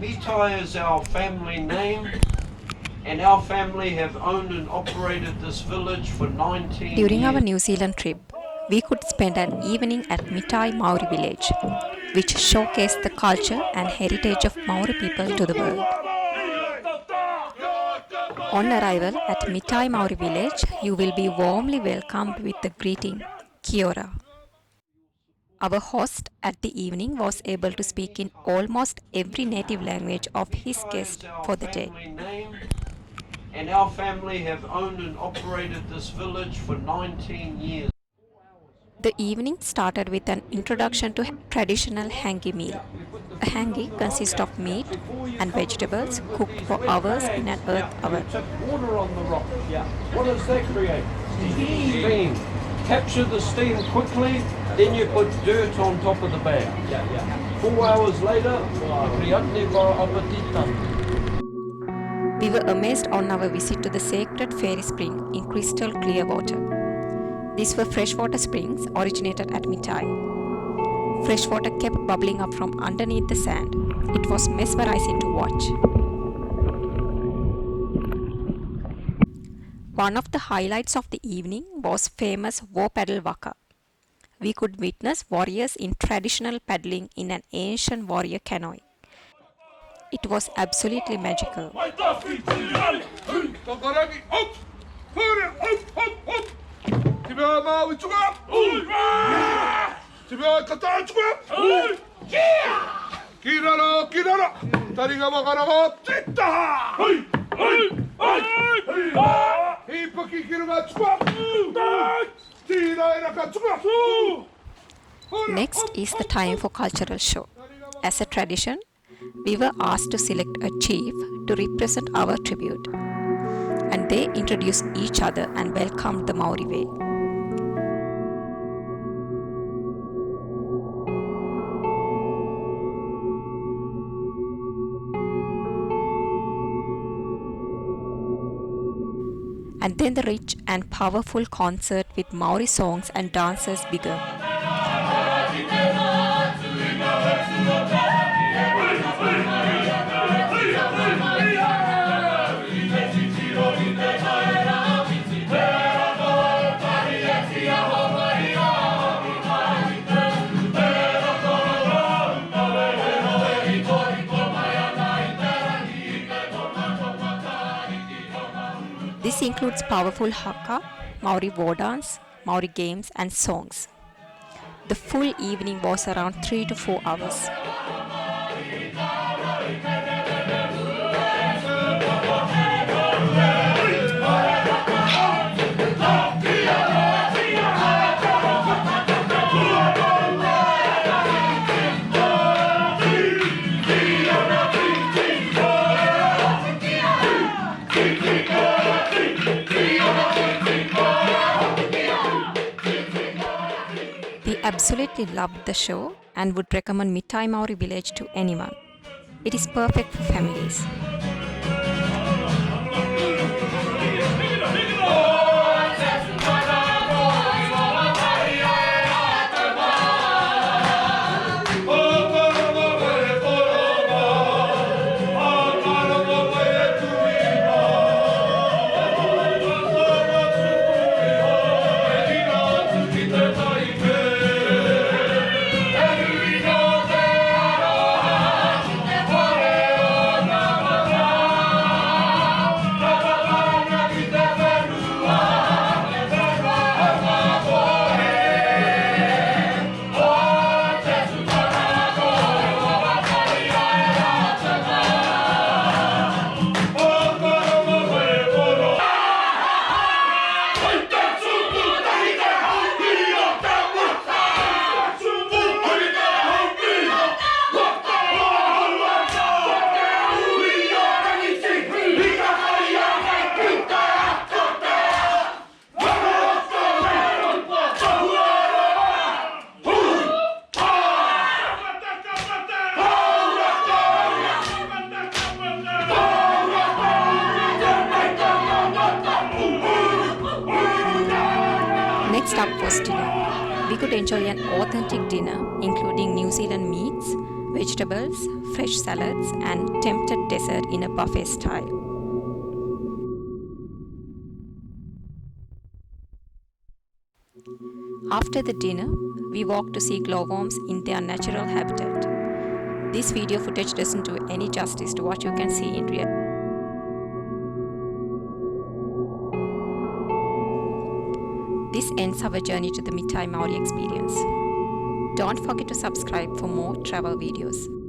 Mitai is our family name, and our family have owned and operated this village for 19 During our years. New Zealand trip, we could spend an evening at Mitai Maori Village, which showcased the culture and heritage of Maori people to the world. On arrival at Mitai Maori Village, you will be warmly welcomed with the greeting, Kia ora. Our host at the evening was able to speak in almost every native language of his guest for the day. Name, and our family have owned and operated this village for 19 years. The evening started with an introduction to traditional hangi meal. A hangi consists of meat and vegetables cooked for hours in an earth oven. Tip water on the rock. What does that create? Steam. Capture the steam quickly, then you put dirt on top of the bag. 4 hours later, We were amazed on our visit to the sacred fairy spring in crystal clear water. These were freshwater springs originated at Mitai. Fresh water kept bubbling up from underneath the sand. It was mesmerizing to watch. One of the highlights of the evening was famous war paddle waka. We could witness warriors in traditional paddling in an ancient warrior canoe. It was absolutely magical. Next is the time for cultural show. As a tradition, we were asked to select a chief to represent our tribute, and they introduced each other and welcomed the Maori way. And then the rich and powerful concert with Maori songs and dances began. This includes powerful haka, Maori war dance, Maori games and songs. The full evening was around 3 to 4 hours. We absolutely loved the show and would recommend Mitai Maori Village to anyone. It is perfect for families. Next up was dinner. We could enjoy an authentic dinner, including New Zealand meats, vegetables, fresh salads, and tempted dessert in a buffet style. After the dinner, we walked to see glowworms in their natural habitat. This video footage doesn't do any justice to what you can see in real. This ends our journey to the Mitai Maori experience. Don't forget to subscribe for more travel videos.